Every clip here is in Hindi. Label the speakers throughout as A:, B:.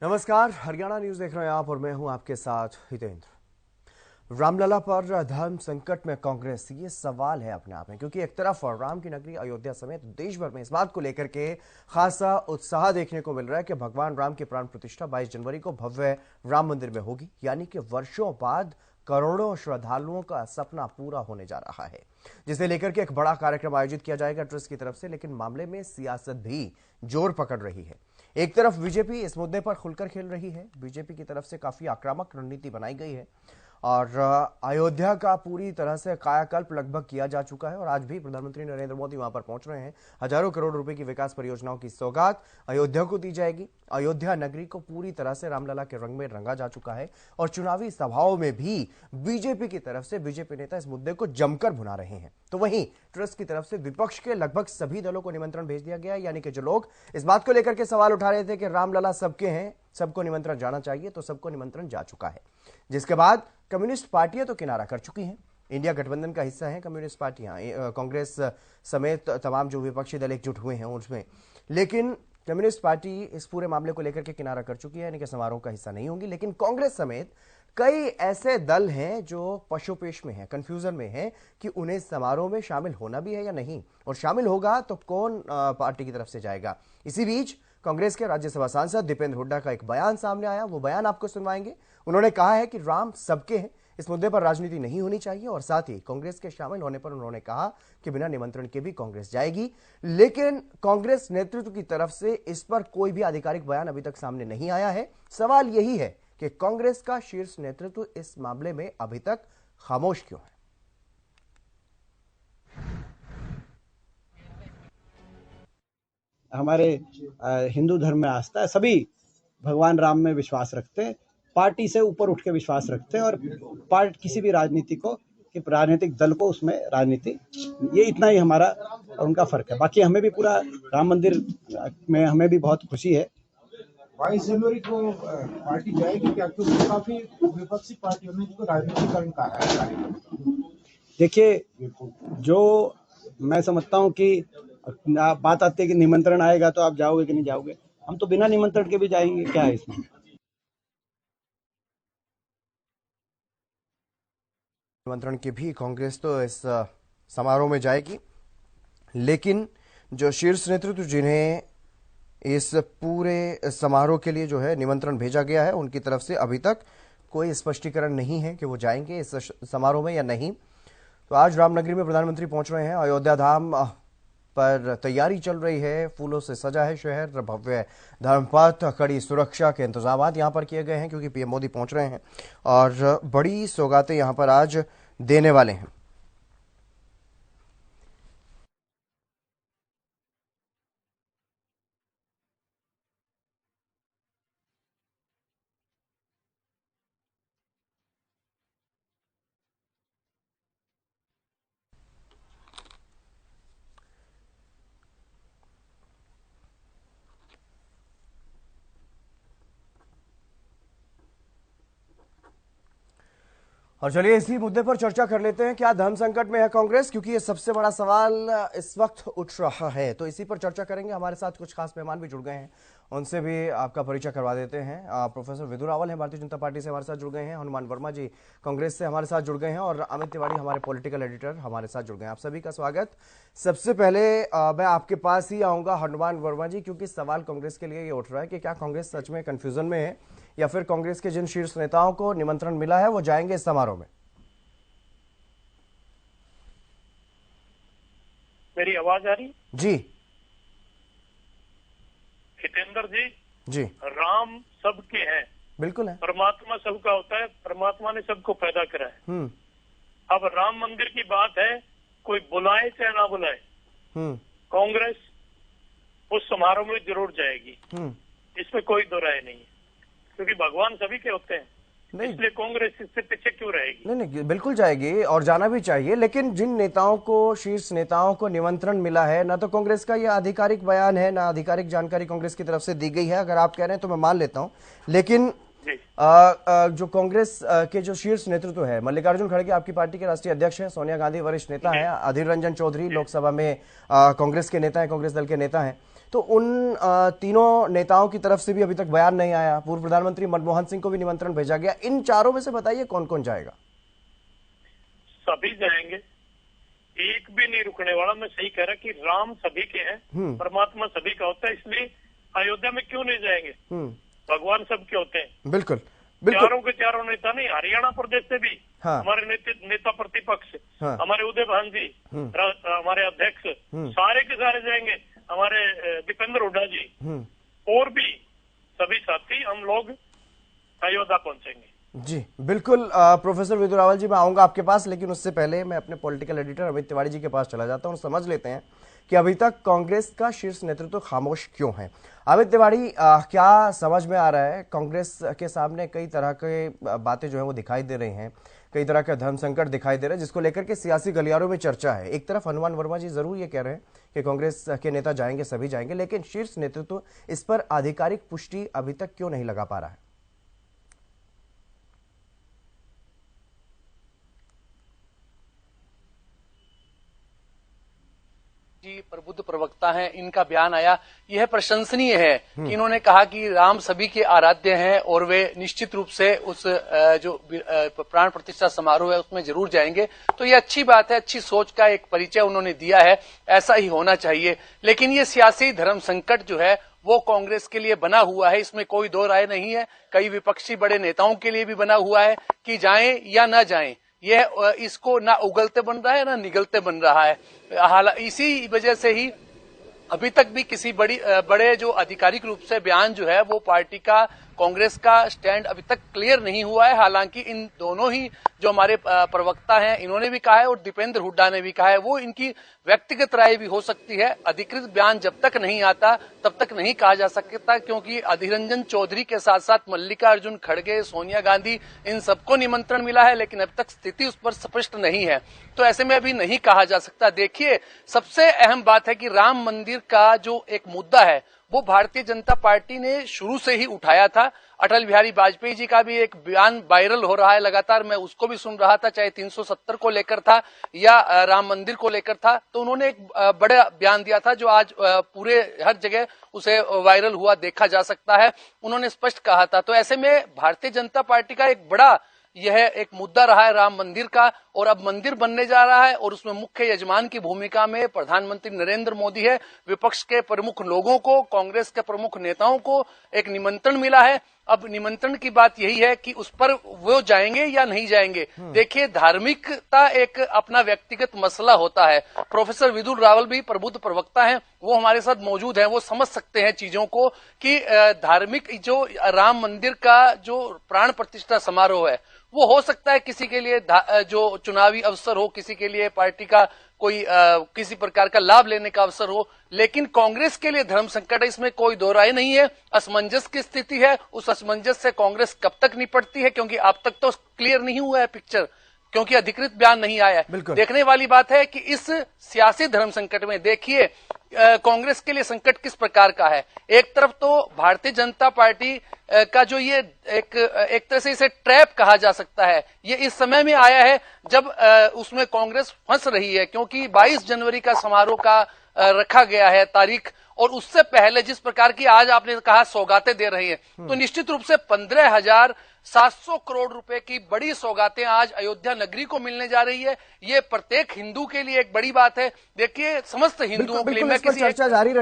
A: नमस्कार, हरियाणा न्यूज देख रहे हैं आप और मैं हूं आपके साथ हितेंद्र। रामलला पर धर्म संकट में कांग्रेस, ये सवाल है अपने आप में, क्योंकि एक तरफ राम की नगरी अयोध्या समेत देश भर में इस बात को लेकर के खासा उत्साह देखने को मिल रहा है कि भगवान राम की प्राण प्रतिष्ठा 22 जनवरी को भव्य राम मंदिर में होगी, यानी कि वर्षों बाद करोड़ों श्रद्धालुओं का सपना पूरा होने जा रहा है, जिसे लेकर के एक बड़ा कार्यक्रम आयोजित किया जाएगा ट्रस्ट की तरफ से। लेकिन मामले में सियासत भी जोर पकड़ रही है। एक तरफ बीजेपी इस मुद्दे पर खुलकर खेल रही है, बीजेपी की तरफ से काफी आक्रामक रणनीति बनाई गई है और अयोध्या का पूरी तरह से कायाकल्प लगभग किया जा चुका है और आज भी प्रधानमंत्री नरेंद्र मोदी वहां पर पहुंच रहे हैं। हजारों करोड़ रुपए की विकास परियोजनाओं की सौगात अयोध्या को दी जाएगी। अयोध्या नगरी को पूरी तरह से रामलला के रंग में रंगा जा चुका है और चुनावी सभाओं में भी बीजेपी की तरफ से बीजेपी नेता इस मुद्दे को जमकर भुना रहे हैं। तो वहीं ट्रस्ट की तरफ से विपक्ष के लगभग सभी दलों को निमंत्रण भेज दिया गया है, यानी कि जो लोग इस बात को लेकर के सवाल उठा रहे थे कि रामलला सबके हैं, सबको निमंत्रण जाना चाहिए, तो सबको निमंत्रण जा चुका है। जिसके बाद कम्युनिस्ट पार्टियां तो किनारा कर चुकी हैं। इंडिया गठबंधन का हिस्सा है कम्युनिस्ट पार्टियां, कांग्रेस समेत तमाम जो विपक्षी दल एकजुट हुए हैं उसमें, लेकिन कम्युनिस्ट पार्टी इस पूरे मामले को लेकर के किनारा कर चुकी है, यानी कि समारोह का हिस्सा नहीं होंगी। लेकिन कांग्रेस समेत कई ऐसे दल हैं जो पशुपेश में हैं, कंफ्यूजन में हैं कि उन्हें समारोह में शामिल होना भी है या नहीं, और शामिल होगा तो कौन पार्टी की तरफ से जाएगा। इसी बीच कांग्रेस के राज्यसभा सांसद दीपेंद्र हुड्डा का एक बयान सामने आया, वो बयान आपको सुनवाएंगे। उन्होंने कहा है कि राम सबके हैं, इस मुद्दे पर राजनीति नहीं होनी चाहिए, और साथ ही कांग्रेस के शामिल होने पर उन्होंने कहा कि बिना निमंत्रण के भी कांग्रेस जाएगी। लेकिन कांग्रेस नेतृत्व की तरफ से इस पर कोई भी आधिकारिक बयान अभी तक सामने नहीं आया है। सवाल यही है कि कांग्रेस का शीर्ष नेतृत्व इस मामले में अभी तक खामोश क्यों है।
B: हमारे हिंदू धर्म में आस्था है, सभी भगवान राम में विश्वास रखते हैं, पार्टी से ऊपर उठ के विश्वास रखते हैं, और पार्टी किसी भी राजनीति को, कि राजनीतिक दल को उसमें राजनीति, ये इतना ही हमारा और उनका फर्क है। बाकी हमें भी पूरा राम मंदिर में हमें भी बहुत खुशी है।
C: 22 जनवरी को पार्टी जाएगी क्या? क्योंकि काफी विपक्षी पार्टियों ने इसको राजनीतिकरण कहा है।
B: देखिए, जो मैं समझता हूँ कि बात आती है कि निमंत्रण आएगा तो आप जाओगे कि नहीं जाओगे, हम तो बिना निमंत्रण के भी जाएंगे, क्या है इसमें।
A: निमंत्रण की भी कांग्रेस तो इस समारोह में जाएगी, लेकिन जो शीर्ष नेतृत्व जिन्हें इस पूरे समारोह के लिए जो है निमंत्रण भेजा गया है, उनकी तरफ से अभी तक कोई स्पष्टीकरण नहीं है कि वो जाएंगे इस समारोह में या नहीं। तो आज रामनगरी में प्रधानमंत्री पहुंच रहे हैं। अयोध्या धाम पर तैयारी चल रही है, फूलों से सजा है शहर, भव्य धर्मपथ, कड़ी सुरक्षा के इंतजाम यहां पर किए गए हैं, क्योंकि पीएम मोदी पहुंच रहे हैं और बड़ी सौगातें यहां पर आज देने वाले हैं। और चलिए इसी मुद्दे पर चर्चा कर लेते हैं, क्या धर्म संकट में है कांग्रेस, क्योंकि ये सबसे बड़ा सवाल इस वक्त उठ रहा है। तो इसी पर चर्चा करेंगे। हमारे साथ कुछ खास मेहमान भी जुड़ गए हैं, उनसे भी आपका परिचय करवा देते हैं। प्रोफेसर विधु रावल हैं, भारतीय जनता पार्टी से हमारे साथ जुड़ गए हैं। हनुमान वर्मा जी कांग्रेस से हमारे साथ जुड़ गए हैं और अमित तिवारी हमारे पॉलिटिकल एडिटर हमारे साथ जुड़ गए हैं। आप सभी का स्वागत। सबसे पहले मैं आपके पास ही आऊंगा हनुमान वर्मा जी, क्योंकि सवाल कांग्रेस के लिए ये उठ रहा है कि क्या कांग्रेस सच में कंफ्यूजन में है, या फिर कांग्रेस के जिन शीर्ष नेताओं को निमंत्रण मिला है वो जाएंगे इस समारोह में।
D: मेरी आवाज आ रही
A: जी
D: हितेंद्र जी?
A: जी,
D: राम सबके हैं,
A: बिल्कुल है।
D: परमात्मा सबका होता है, परमात्मा ने सबको पैदा करा है। अब राम मंदिर की बात है, कोई बुलाए चाहे ना बुलाए, कांग्रेस उस समारोह में जरूर जाएगी, इसमें कोई दो राय नहीं है, क्योंकि भगवान सभी के होते हैं। इसलिए कांग्रेस इससे पीछे क्यों रहेगी?
A: नहीं, बिल्कुल जाएगी और जाना भी चाहिए। लेकिन जिन नेताओं को, शीर्ष नेताओं को निमंत्रण मिला है, ना तो कांग्रेस का यह आधिकारिक बयान है, ना आधिकारिक जानकारी कांग्रेस की तरफ से दी गई है। अगर आप कह रहे हैं तो मैं मान लेता हूं, लेकिन जो कांग्रेस के जो शीर्ष नेतृत्व है, मल्लिकार्जुन खड़गे आपकी पार्टी के राष्ट्रीय अध्यक्ष हैं, सोनिया गांधी वरिष्ठ नेता हैं, अधीर रंजन चौधरी लोकसभा में कांग्रेस के नेता हैं, कांग्रेस दल के नेता हैं। तो उन तीनों नेताओं की तरफ से भी अभी तक बयान नहीं आया। पूर्व प्रधानमंत्री मनमोहन सिंह को भी निमंत्रण भेजा गया। इन चारों में से बताइए कौन कौन जाएगा?
D: सभी जाएंगे, एक भी नहीं रुकने वाला। मैं सही कह रहा कि राम सभी के हैं, परमात्मा सभी का होता है, इसलिए अयोध्या में क्यों नहीं जाएंगे? भगवान सबके होते हैं।
A: बिल्कुल।
D: चारों के चारों नेता नहीं, हरियाणा प्रदेश से भी हमारे नेता प्रतिपक्ष, हमारे उदय भान जी, हमारे अध्यक्ष, सारे के सारे जाएंगे। हमारे दीपेंद्र हुड्डा जी और भी सभी साथी, हम लोग अयोध्या पहुंचेंगे।
A: जी बिल्कुल। प्रोफेसर विदुर रावल जी, मैं आऊंगा आपके पास, लेकिन उससे पहले मैं अपने पॉलिटिकल एडिटर अमित तिवारी जी के पास चला जाता हूं। समझ लेते हैं कि अभी तक कांग्रेस का शीर्ष नेतृत्व खामोश क्यों है। अमित तिवारी, क्या समझ में आ रहा है? कांग्रेस के सामने कई तरह के बातें जो है वो दिखाई दे रही हैं, कई तरह का धर्म संकट दिखाई दे रहा है, जिसको लेकर के सियासी गलियारों में चर्चा है। एक तरफ हनुमान वर्मा जी जरूर ये कह रहे हैं कि कांग्रेस के नेता जाएंगे, सभी जाएंगे, लेकिन शीर्ष नेतृत्व इस पर आधिकारिक पुष्टि अभी तक क्यों नहीं लगा पा रहा है?
E: जी प्रबुद्ध प्रवक्ता हैं, इनका बयान आया, यह प्रशंसनीय है कि इन्होंने कहा कि राम सभी के आराध्य हैं और वे निश्चित रूप से उस जो प्राण प्रतिष्ठा समारोह है उसमें जरूर जाएंगे। तो ये अच्छी बात है, अच्छी सोच का एक परिचय उन्होंने दिया है, ऐसा ही होना चाहिए। लेकिन ये सियासी धर्म संकट जो है वो कांग्रेस के लिए बना हुआ है, इसमें कोई दो राय नहीं है। कई विपक्षी बड़े नेताओं के लिए भी बना हुआ है कि जाएं या ना जाएं, यह इसको ना उगलते बन रहा है ना निगलते बन रहा है। इसी वजह से ही अभी तक भी किसी बड़े जो आधिकारिक रूप से बयान जो है वो पार्टी का, कांग्रेस का स्टैंड अभी तक क्लियर नहीं हुआ है। हालांकि इन दोनों ही जो हमारे प्रवक्ता हैं इन्होंने भी कहा है और दीपेंद्र हुड्डा ने भी कहा है, वो इनकी व्यक्तिगत राय भी हो सकती है। अधिकृत बयान जब तक नहीं आता तब तक नहीं कहा जा सकता, क्योंकि अधीर रंजन चौधरी के साथ साथ मल्लिकार्जुन खड़गे, सोनिया गांधी, इन सबको निमंत्रण मिला है, लेकिन अब तक स्थिति उस पर स्पष्ट नहीं है। तो ऐसे में अभी नहीं कहा जा सकता। देखिए, सबसे अहम बात है कि राम मंदिर का जो एक मुद्दा है वो भारतीय जनता पार्टी ने शुरू से ही उठाया था। अटल बिहारी वाजपेयी जी का भी एक बयान वायरल हो रहा है लगातार, मैं उसको भी सुन रहा था, चाहे 370 को लेकर था या राम मंदिर को लेकर था। तो उन्होंने एक बड़ा बयान दिया था जो आज पूरे हर जगह उसे वायरल हुआ देखा जा सकता है। उन्होंने स्पष्ट कहा था। तो ऐसे में भारतीय जनता पार्टी का एक बड़ा यह एक मुद्दा रहा है राम मंदिर का, और अब मंदिर बनने जा रहा है और उसमें मुख्य यजमान की भूमिका में प्रधानमंत्री नरेंद्र मोदी है। विपक्ष के प्रमुख लोगों को, कांग्रेस के प्रमुख नेताओं को एक निमंत्रण मिला है। अब निमंत्रण की बात यही है कि उस पर वो जाएंगे या नहीं जाएंगे। देखिए, धार्मिकता एक अपना व्यक्तिगत मसला होता है। प्रोफेसर विदुर रावल भी प्रबुद्ध प्रवक्ता हैं, वो हमारे साथ मौजूद हैं, वो समझ सकते हैं चीजों को कि धार्मिक जो राम मंदिर का जो प्राण प्रतिष्ठा समारोह है वो हो सकता है किसी के लिए जो चुनावी अवसर हो, किसी के लिए पार्टी का कोई किसी प्रकार का लाभ लेने का अवसर हो, लेकिन कांग्रेस के लिए धर्म संकट है, इसमें कोई दो राय नहीं है। असमंजस की स्थिति है, उस असमंजस से कांग्रेस कब तक निपटती है, क्योंकि अब तक तो क्लियर नहीं हुआ है पिक्चर, क्योंकि अधिकृत बयान नहीं आया है। देखने वाली बात है कि इस सियासी धर्म संकट में देखिए कांग्रेस के लिए संकट किस प्रकार का है। एक तरफ तो भारतीय जनता पार्टी का जो ये एक तरह से इसे ट्रैप कहा जा सकता है, ये इस समय में आया है जब उसमें कांग्रेस फंस रही है, क्योंकि 22 जनवरी का समारोह का रखा गया है तारीख, और उससे पहले जिस प्रकार की आज आपने कहा सौगातें दे रही है, तो निश्चित रूप से 15,700 करोड़ रुपए की बड़ी सौगातें आज अयोध्या नगरी को मिलने जा रही है। ये प्रत्येक हिंदू के लिए एक बड़ी बात है। देखिए, समस्त हिंदुओं के लिए
A: चर्चा जारी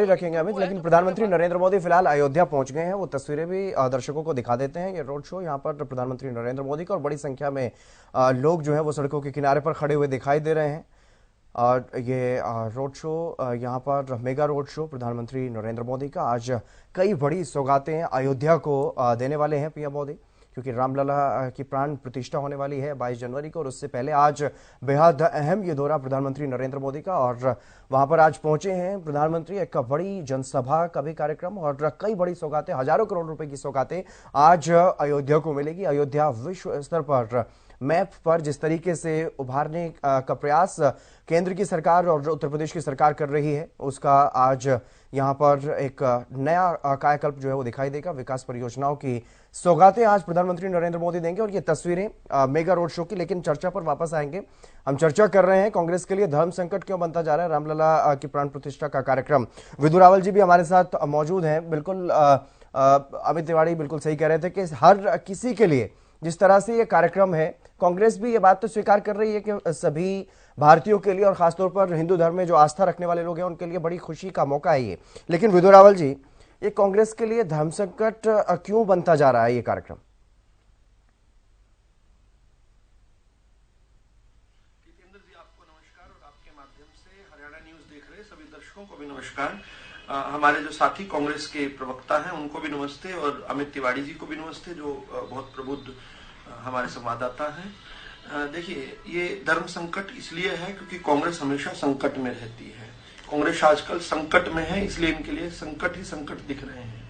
A: रखेंगे अमित, लेकिन प्रधानमंत्री नरेंद्र मोदी फिलहाल अयोध्या पहुंच गए हैं। वो तस्वीरें भी दर्शकों को दिखा देते हैं। ये रोड शो यहाँ पर प्रधानमंत्री नरेंद्र मोदी का, और बड़ी संख्या में लोग जो है वो सड़कों के किनारे पर खड़े हुए दिखाई दे रहे हैं। और ये रोड शो यहाँ पर मेगा रोड शो प्रधानमंत्री नरेंद्र मोदी का, आज कई बड़ी सौगातें अयोध्या को देने वाले हैं पीएम मोदी, क्योंकि रामलला की प्राण प्रतिष्ठा होने वाली है 22 जनवरी को, और उससे पहले आज बेहद अहम ये दौरा प्रधानमंत्री नरेंद्र मोदी का, और वहां पर आज पहुंचे हैं प्रधानमंत्री। एक बड़ी जनसभा का भी कार्यक्रम और कई बड़ी सौगातें, हजारों करोड़ रुपए की सौगातें आज अयोध्या को मिलेगी। अयोध्या विश्व स्तर पर मैप पर जिस तरीके से उभारने का प्रयास केंद्र की सरकार और उत्तर प्रदेश की सरकार कर रही है, उसका आज यहाँ पर एक नया कायाकल्प जो है वो दिखाई देगा। विकास परियोजनाओं की सौगातें आज प्रधानमंत्री नरेंद्र मोदी देंगे, और ये तस्वीरें मेगा रोड शो की। लेकिन चर्चा पर वापस आएंगे। हम चर्चा कर रहे हैं कांग्रेस के लिए धर्म संकट क्यों बनता जा रहा है। रामलला रामलला की प्राण प्रतिष्ठा का कार्यक्रम। विधु रावल जी भी हमारे साथ मौजूद हैं। बिल्कुल अमित तिवारी बिल्कुल सही कह रहे थे कि हर किसी के लिए जिस तरह से ये कार्यक्रम है, कांग्रेस भी ये बात तो स्वीकार कर रही है कि सभी भारतीयों के लिए और खासतौर पर हिंदू धर्म में जो आस्था रखने वाले लोग हैं उनके लिए बड़ी खुशी का मौका है ये। लेकिन विधु रावल जी, ये कांग्रेस के लिए धर्म संकट क्यों बनता जा रहा है ये कार्यक्रम?
F: जितेंद्र जी, आपको नमस्कार और आपके माध्यम से हरियाणा न्यूज देख रहे सभी दर्शकों को भी नमस्कार। हमारे जो साथी कांग्रेस के प्रवक्ता हैं उनको भी नमस्ते और अमित तिवारी जी को भी नमस्ते, जो बहुत प्रबुद्ध हमारे संवाददाता हैं। देखिए, ये धर्म संकट इसलिए है क्योंकि कांग्रेस हमेशा संकट में रहती है। कांग्रेस आजकल संकट में है, इसलिए इनके लिए संकट ही संकट दिख रहे हैं।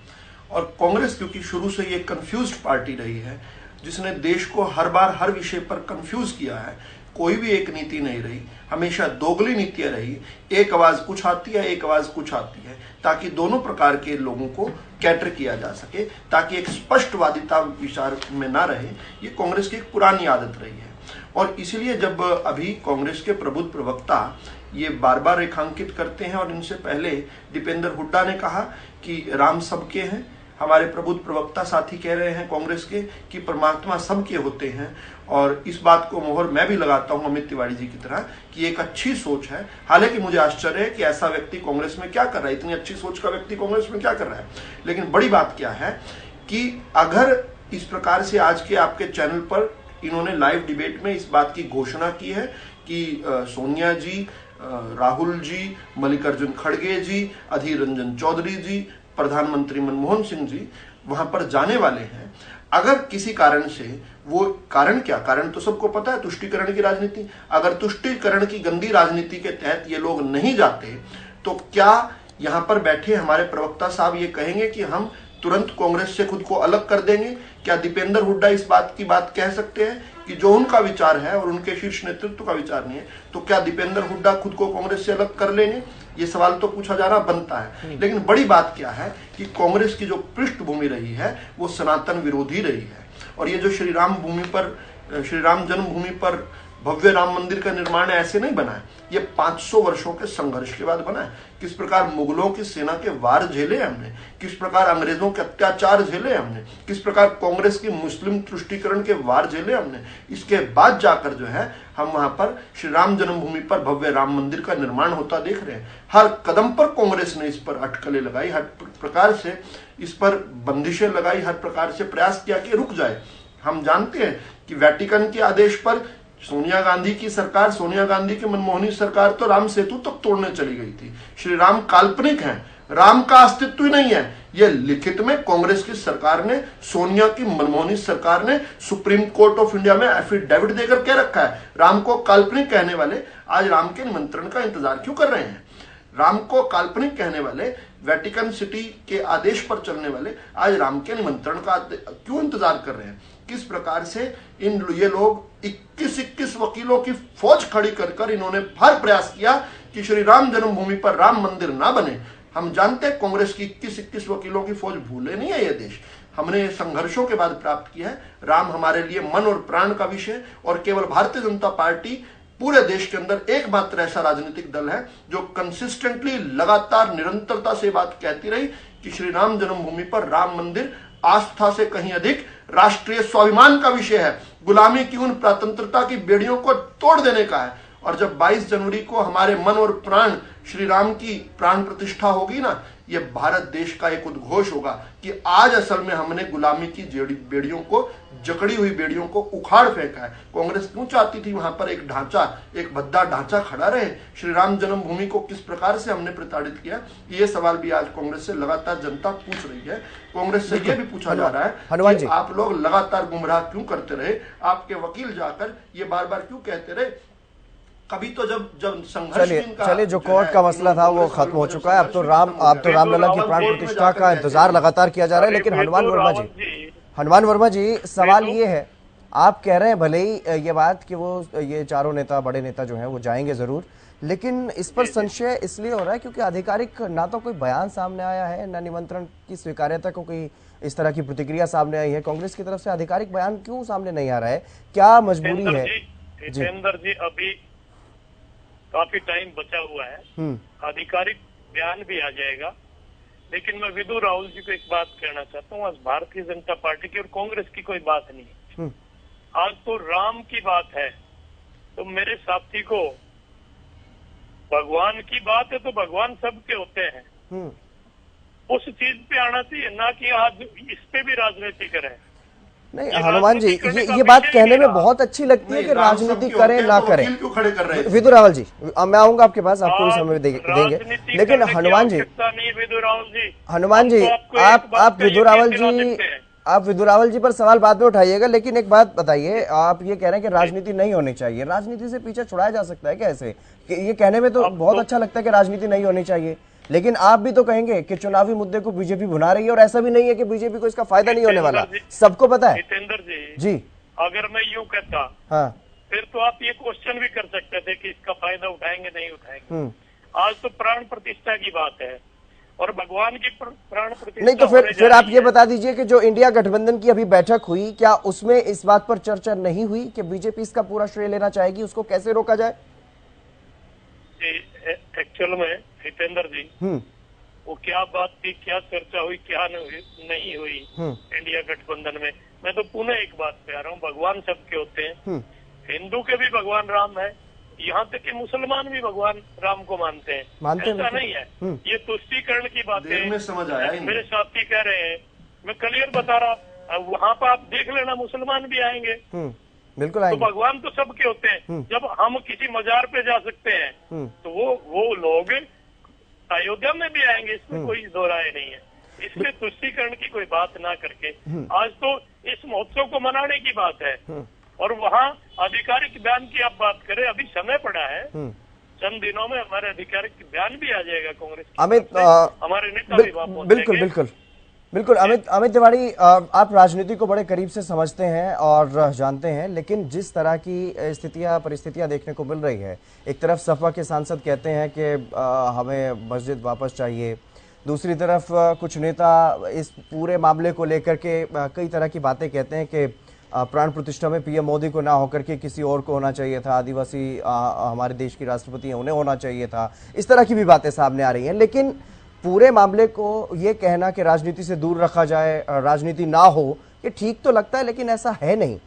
F: और कांग्रेस क्योंकि शुरू से ये कंफ्यूज्ड पार्टी रही है, जिसने देश को हर बार हर विषय पर कंफ्यूज किया है, कोई भी एक नीति नहीं रही, हमेशा दोगली नीतियां रही। एक आवाज कुछ आती है, एक आवाज कुछ आती है, ताकि दोनों प्रकार के लोगों को कैटर किया जा सके, ताकि एक स्पष्टवादिता विचार में ना रहे। ये कांग्रेस की एक पुरानी आदत रही है। और इसलिए जब अभी कांग्रेस के प्रबुद्ध प्रवक्ता ये बार बार रेखांकित करते हैं, और इनसे पहले दीपेंद्र हुड्डा ने कहा कि राम सबके हैं, हमारे प्रबुद्ध प्रवक्ता साथी कह रहे हैं कांग्रेस के कि परमात्मा सबके होते हैं, और इस बात को मोहर मैं भी लगाता हूं अमित तिवारी जी की तरह कि एक अच्छी सोच है। हालांकि मुझे आश्चर्य है कि ऐसा व्यक्ति कांग्रेस में क्या कर रहा है, इतनी अच्छी सोच का व्यक्ति कांग्रेस में क्या कर रहा है। लेकिन बड़ी बात क्या है कि अगर इस प्रकार से आज के आपके चैनल पर इन्होंने लाइव डिबेट में इस बात की घोषणा की है कि सोनिया जी, राहुल जी, मल्लिकार्जुन खड़गे जी, अधीर रंजन चौधरी जी, प्रधानमंत्री मनमोहन सिंह जी वहां पर जाने वाले हैं, अगर किसी कारण से, वो कारण क्या, कारण तो सबको पता है, तुष्टीकरण की राजनीति। अगर तुष्टीकरण की गंदी राजनीति के तहत ये लोग नहीं जाते तो क्या यहां पर बैठे हमारे प्रवक्ता साहब ये कहेंगे कि हम तुरंत कांग्रेस से खुद को अलग कर देंगे? क्या दीपेंद्र हुड्डा इस बात की बात कह सकते हैं कि जो उनका विचार है और उनके शीर्ष नेतृत्व का विचार नहीं है, तो क्या दीपेंद्र हुड्डा खुद को कांग्रेस से अलग कर लेंगे? ये सवाल तो पूछा जाना बनता है। लेकिन बड़ी बात क्या है कि कांग्रेस की जो पृष्ठभूमि रही है वो सनातन विरोधी रही है। और ये जो श्री राम जन्मभूमि पर भव्य राम मंदिर का निर्माण ऐसे नहीं बना है, ये 500 वर्षों के संघर्ष के बाद बना है। किस प्रकार मुगलों की सेना के वार झेले हमने, किस प्रकार अंग्रेजों के अत्याचार झेले हमने, किस प्रकार कांग्रेस की मुस्लिम तुष्टीकरण के वार झेले हमने, इसके बाद जाकर जो है हम वहां पर श्री राम जन्मभूमि पर भव्य राम मंदिर का निर्माण होता देख रहे हैं। हर कदम पर कांग्रेस ने इस पर अटकलें लगाई, हर प्रकार से इस पर बंदिशें लगाई, हर प्रकार से प्रयास किया कि रुक जाए। हम जानते हैं कि वेटिकन के आदेश पर सोनिया गांधी की सरकार, सोनिया गांधी की मनमोहनी सरकार तो राम सेतु तक तोड़ने चली गई थी। श्री राम काल्पनिक हैं, राम का अस्तित्व ही नहीं है। यह लिखित में कांग्रेस की सरकार ने, सोनिया की मनमोहनी सरकार ने सुप्रीम कोर्ट ऑफ इंडिया में एफिडेविट देकर कह रखा है। राम को काल्पनिक कहने वाले आज राम के निमंत्रण का इंतजार क्यों कर रहे हैं? राम को काल्पनिक कहने वाले, वेटिकन सिटी के आदेश पर चलने वाले आज राम के निमंत्रण का क्यों इंतजार कर रहे हैं? किस प्रकार से ये लोग 21 वकीलों की फौज खड़ी कर इन्होंने हर प्रयास किया कि श्री राम जन्मभूमि पर राम मंदिर ना बने। हम जानते हैं कांग्रेस की 21 वकीलों की फौज भूले नहीं है ये देश। हमने संघर्षों के बाद प्राप्त किया है। राम हमारे लिए मन और प्राण का विषय, और केवल भारतीय जनता पार्टी पूरे देश के अंदर एकमात्र ऐसा राजनीतिक दल है जो कंसिस्टेंटली, लगातार, निरंतरता से बात कहती रही कि श्री राम जन्मभूमि पर राम मंदिर आस्था से कहीं अधिक राष्ट्रीय स्वाभिमान का विषय है, गुलामी की उन स्वतंत्रता की बेड़ियों को तोड़ देने का है। और जब 22 जनवरी को हमारे मन और प्राण श्री राम की प्राण प्रतिष्ठा होगी ना, ये भारत देश का एक उद्घोष होगा कि आज असल में हमने गुलामी की बेड़ियों को, जकड़ी हुई बेड़ियों को उखाड़ फेंका है। कांग्रेस क्यों चाहती थी वहां पर एक ढांचा, एक भद्दा ढांचा खड़ा रहे? श्री राम जन्मभूमि को किस प्रकार से हमने प्रताड़ित किया, ये सवाल भी आज कांग्रेस से लगातार जनता पूछ रही है। कांग्रेस से यह भी पूछा जा रहा है कि आप लोग लगातार गुमराह क्यों करते रहे? आपके वकील जाकर ये बार बार क्यों कहते रहे? कभी तो जब संघर्ष,
A: चलिए जो कोर्ट का मसला था वो खत्म हो चुका है। अब तो रामलला की प्राण प्रतिष्ठा का इंतजार लगातार किया जा रहा है। लेकिन हनुमान वर्मा जी, सवाल ये है, आप कह रहे हैं भले ही ये बात कि वो ये चारों नेता, बड़े नेता जो हैं वो जाएंगे जरूर, लेकिन इस पर संशय इसलिए हो रहा है क्योंकि आधिकारिक ना तो कोई बयान सामने आया है, ना निमंत्रण की स्वीकार्यता को कोई इस तरह की प्रतिक्रिया सामने आई है। कांग्रेस की तरफ से आधिकारिक बयान क्यों सामने नहीं आ रहा है? क्या मजबूरी है?
D: जितेंद्र जी, काफी टाइम बचा हुआ है, आधिकारिक बयान भी आ जाएगा। लेकिन मैं विदु राहुल जी को एक बात कहना चाहता हूँ, आज भारतीय जनता पार्टी की और कांग्रेस की कोई बात नहीं है, आज तो राम की बात है। तो मेरे साथी को भगवान की बात है तो भगवान सबके होते हैं, उस चीज पे आना चाहिए, ना कि आज इस पे भी राजनीति करें।
A: नहीं हनुमान जी, ये बात कहने में बहुत अच्छी लगती है कि राजनीति करें ना करें।
F: क्यों खड़े कर रहे हैं
A: विदु रावल जी, मैं आऊंगा आपके पास, आपको भी समय देंगे, लेकिन हनुमान जी, हनुमान जी, आप विदु रावल जी पर सवाल बाद में उठाइएगा, लेकिन एक बात बताइए, आप ये कह रहे हैं कि राजनीति नहीं होनी चाहिए, राजनीति से पीछे छुड़ाया जा सकता है क्या ऐसे? ये कहने में तो बहुत अच्छा लगता है कि राजनीति नहीं होनी चाहिए, लेकिन आप भी तो कहेंगे कि चुनावी मुद्दे को बीजेपी भुना रही है, और ऐसा भी नहीं है कि बीजेपी को इसका फायदा नहीं होने वाला, सबको पता है।
D: जितेंद्र
A: जी,
D: अगर मैं यूं कहता, हाँ, फिर तो आप ये क्वेश्चन भी कर सकते थे कि इसका फायदा उठाएंगे नहीं उठाएंगे। आज तो प्राण प्रतिष्ठा की बात है, और भगवान की प्राण प्रतिष्ठा
A: नहीं, तो फिर आप ये बता दीजिए कि जो इंडिया गठबंधन की अभी बैठक हुई, क्या उसमें इस बात पर चर्चा नहीं हुई कि बीजेपी इसका पूरा श्रेय लेना चाहेगी, उसको कैसे रोका जाए?
D: एक्चुअल में हितेंद्र जी, वो क्या बात थी, क्या चर्चा हुई, क्या नहीं हुई इंडिया गठबंधन में, मैं तो पुनः एक बात पे आ रहा हूँ, भगवान सबके होते हैं, हिंदू के भी भगवान राम है, यहाँ तक कि मुसलमान भी भगवान राम को मानते हैं, ऐसा नहीं है। ये तुष्टीकरण की बात है,
F: समझ आया
D: मेरे साथी कह रहे हैं, मैं क्लियर बता रहा, वहाँ पर आप देख लेना मुसलमान भी आएंगे,
A: बिल्कुल
D: तो भगवान तो सबके होते हैं। जब हम किसी मजार पे जा सकते हैं तो वो लोग अयोध्या में भी आएंगे, इसमें कोई दो राय नहीं है। इसलिए तुष्टीकरण की कोई बात ना करके आज तो इस महोत्सव को मनाने की बात है, और वहाँ आधिकारिक बयान की आप बात करें, अभी समय पड़ा है, चंद दिनों में हमारे आधिकारिक बयान भी आ जाएगा कांग्रेस की,
A: अमित
D: हमारे नेता भी वहाँ पहुंचेंगे।
A: बिल्कुल अमित तिवारी, आप राजनीति को बड़े करीब से समझते हैं और जानते हैं, लेकिन जिस तरह की स्थितियां परिस्थितियां देखने को मिल रही है, एक तरफ सपा के सांसद कहते हैं कि हमें मस्जिद वापस चाहिए, दूसरी तरफ कुछ नेता इस पूरे मामले को लेकर के कई तरह की बातें कहते हैं कि प्राण प्रतिष्ठा में पीएम मोदी को ना होकर के किसी और को होना चाहिए था, आदिवासी हमारे देश की राष्ट्रपति हैं उन्हें होना चाहिए था, इस तरह की भी बातें सामने आ रही हैं। लेकिन पूरे मामले को ये कहना कि राजनीति से दूर रखा जाए, राजनीति ना हो, ये ठीक तो लगता है, लेकिन ऐसा है नहीं।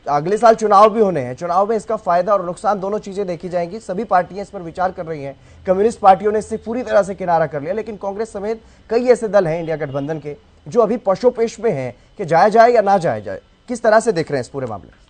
A: अगले साल चुनाव भी होने हैं, चुनाव में इसका फायदा और नुकसान दोनों चीजें देखी जाएंगी। सभी पार्टियां इस पर विचार कर रही हैं, कम्युनिस्ट पार्टियों ने इससे पूरी तरह से किनारा कर लिया, लेकिन कांग्रेस समेत कई ऐसे दल हैं इंडिया गठबंधन के जो अभी पशोपेश में हैं कि जाया जाए या ना जाया जाए। किस तरह से देख रहे हैं इस पूरे मामले?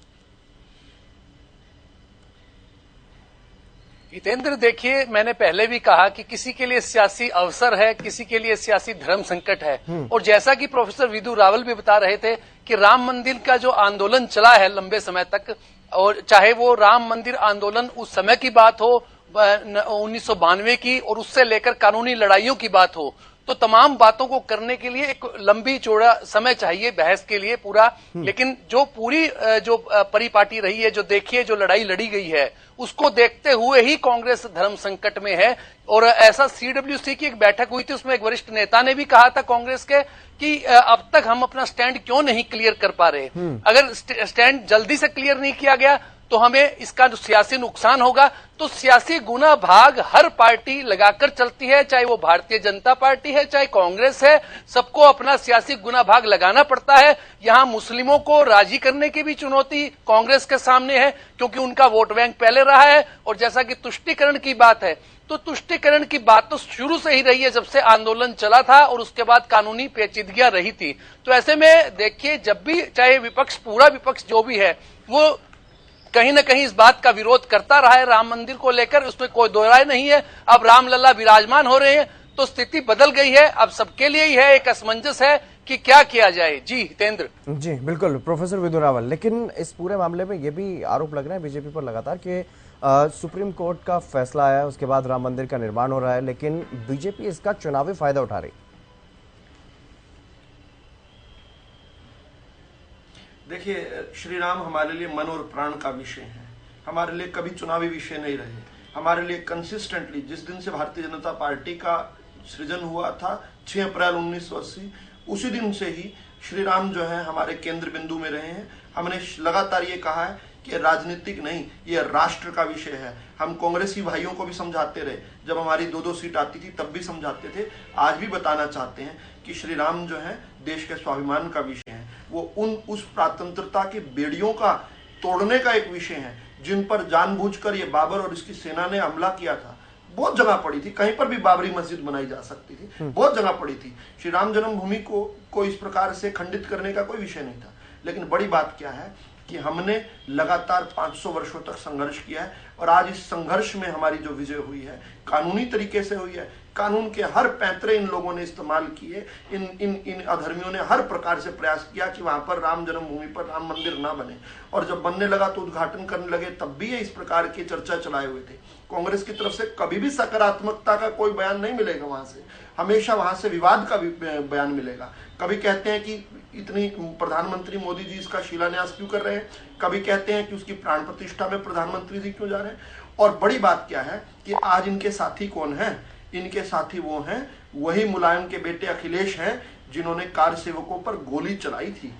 E: हितेंद्र, देखिए, मैंने पहले भी कहा कि किसी के लिए सियासी अवसर है, किसी के लिए सियासी धर्म संकट है, और जैसा कि प्रोफेसर विदु रावल भी बता रहे थे कि राम मंदिर का जो आंदोलन चला है लंबे समय तक, और चाहे वो राम मंदिर आंदोलन उस समय की बात हो 1992 की, और उससे लेकर कानूनी लड़ाइयों की बात हो, तो तमाम बातों को करने के लिए एक लंबी चौड़ा समय चाहिए बहस के लिए पूरा। लेकिन जो पूरी जो परिपाटी रही है, जो देखिए जो लड़ाई लड़ी गई है, उसको देखते हुए ही कांग्रेस धर्म संकट में है। और ऐसा सीडब्ल्यूसी की एक बैठक हुई थी, उसमें एक वरिष्ठ नेता ने भी कहा था कांग्रेस के कि अब तक हम अपना स्टैंड क्यों नहीं क्लियर कर पा रहे। अगर स्टैंड जल्दी से क्लियर नहीं किया गया तो हमें इसका जो सियासी नुकसान होगा। तो सियासी गुना भाग हर पार्टी लगाकर चलती है, चाहे वो भारतीय जनता पार्टी है, चाहे कांग्रेस है, सबको अपना सियासी गुना भाग लगाना पड़ता है। यहाँ मुस्लिमों को राजी करने की भी चुनौती कांग्रेस के सामने है, क्योंकि उनका वोट बैंक पहले रहा है। और जैसा कि तुष्टीकरण की बात है, तो तुष्टीकरण की बात तो शुरू से ही रही है, जब से आंदोलन चला था, और उसके बाद कानूनी पेचीदगियां रही थी। तो ऐसे में देखिए, जब भी चाहे विपक्ष, पूरा विपक्ष जो भी है, वो कहीं न कहीं इस बात का विरोध करता रहा है राम मंदिर को लेकर, उसमें कोई दो राय नहीं है। अब रामलला विराजमान हो रहे हैं तो स्थिति बदल गई है। अब सबके लिए ही है, एक असमंजस है कि क्या किया जाए। जी हितेंद्र। जी
A: बिल्कुल प्रोफेसर विदु रावल, लेकिन इस पूरे मामले में ये भी आरोप लग रहा है बीजेपी पर लगातार कि सुप्रीम कोर्ट का फैसला आया, उसके बाद राम मंदिर का निर्माण हो रहा है, लेकिन बीजेपी इसका चुनावी फायदा उठा रही।
F: देखिए, श्री राम हमारे लिए मन और प्राण का विषय है, हमारे लिए कभी चुनावी विषय नहीं रहे। हमारे लिए कंसिस्टेंटली जिस दिन से भारतीय जनता पार्टी का सृजन हुआ था 6 अप्रैल 1980, उसी दिन से ही श्री राम जो है हमारे केंद्र बिंदु में रहे हैं। हमने लगातार ये कहा है कि ये राजनीतिक नहीं, ये राष्ट्र का विषय है। हम कांग्रेसी भाइयों को भी समझाते रहे, जब हमारी 2-2 सीट आती थी तब भी समझाते थे, आज भी बताना चाहते हैं कि श्री राम जो है देश के स्वाभिमान का विषय है। वो उस प्रातंत्रता की बेड़ियों का तोड़ने का एक विषय है जिन पर जानबूझकर ये बाबर और इसकी सेना ने हमला किया था। बहुत जगह पड़ी थी, कहीं पर भी बाबरी मस्जिद बनाई जा सकती थी, बहुत जगह पड़ी थी। श्री राम जन्मभूमि को इस प्रकार से खंडित करने का कोई विषय नहीं था। लेकिन बड़ी बात क्या है कि हमने लगातार 500 वर्षों तक संघर्ष किया है और आज इस संघर्ष में हमारी जो विजय हुई है कानूनी तरीके से हुई है। कानून के हर पैंतरे इन लोगों ने इस्तेमाल किए, इन अधर्मियों ने हर प्रकार से प्रयास किया कि वहां पर राम जन्मभूमि पर राम मंदिर ना बने, और जब बनने लगा तो उद्घाटन करने लगे, तब भी ये इस प्रकार की चर्चा चलाए हुए थे। कांग्रेस की तरफ से कभी भी सकारात्मकता का कोई बयान नहीं मिलेगा, वहां से हमेशा वहां से विवाद का बयान मिलेगा। कभी कहते हैं कि इतनी प्रधानमंत्री मोदी जी इसका शिलान्यास क्यों कर रहे हैं, कभी कहते हैं कि उसकी प्राण प्रतिष्ठा में प्रधानमंत्री जी क्यों जा रहे हैं। और बड़ी बात क्या है कि आज इनके साथी कौन है, इनके साथी वो हैं, वही मुलायम के बेटे अखिलेश हैं जिन्होंने कार सेवकों पर गोली चलाई थी।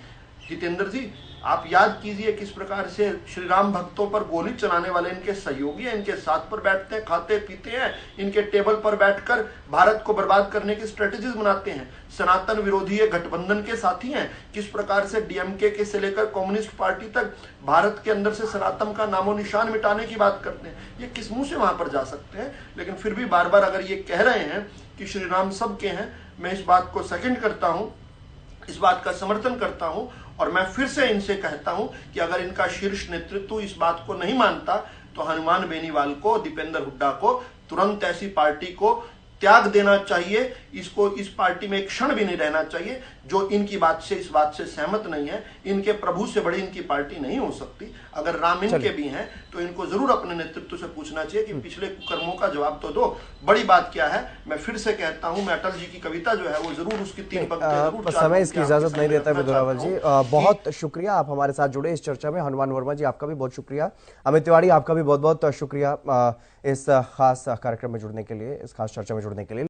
F: जितेंद्र जी, आप याद कीजिए किस प्रकार से श्री राम भक्तों पर गोली चलाने वाले इनके सहयोगी हैं, इनके साथ पर बैठते हैं, खाते पीते हैं, इनके टेबल पर बैठकर भारत को बर्बाद करने की स्ट्रेटेजीज बनाते हैं। सनातन विरोधी ये गठबंधन के साथी हैं। किस प्रकार से डीएमके के से लेकर कम्युनिस्ट पार्टी तक भारत के अंदर से सनातन का नामो निशान मिटाने की बात करते हैं। ये किस मुंह से वहां पर जा सकते हैं। लेकिन फिर भी बार बार अगर ये कह रहे हैं कि श्री राम सबके हैं, मैं इस बात को सेकंड करता हूं, इस बात का समर्थन करता हूं। और मैं फिर से इनसे कहता हूं कि अगर इनका शीर्ष नेतृत्व इस बात को नहीं मानता तो हनुमान बेनीवाल को, दीपेंद्र हुड्डा को तुरंत ऐसी पार्टी को त्याग देना चाहिए। इसको इस पार्टी में एक क्षण भी नहीं रहना चाहिए। जो इनकी बात से, इस बात से सहमत नहीं है, इनके प्रभु से बड़ी इनकी पार्टी नहीं हो सकती। अगर राम इनके भी हैं तो इनको जरूर अपने नेतृत्व से पूछना चाहिए कि पिछले कुकर्मों का जवाब तो दो। बड़ी बात क्या है, मैं फिर से कहता हूं, मैं अटल जी की कविता जो है वो जरूर उसकी 3 पंक्तियां,
A: समय इसकी इजाजत नहीं देता है विदुरावल जी। बहुत शुक्रिया, आप हमारे साथ जुड़े इस चर्चा में। हनुमान वर्मा जी, आपका भी बहुत शुक्रिया। अमित तिवारी, आपका भी बहुत बहुत शुक्रिया इस खास कार्यक्रम में जुड़ने के लिए, इस खास चर्चा में जुड़ने के लिए।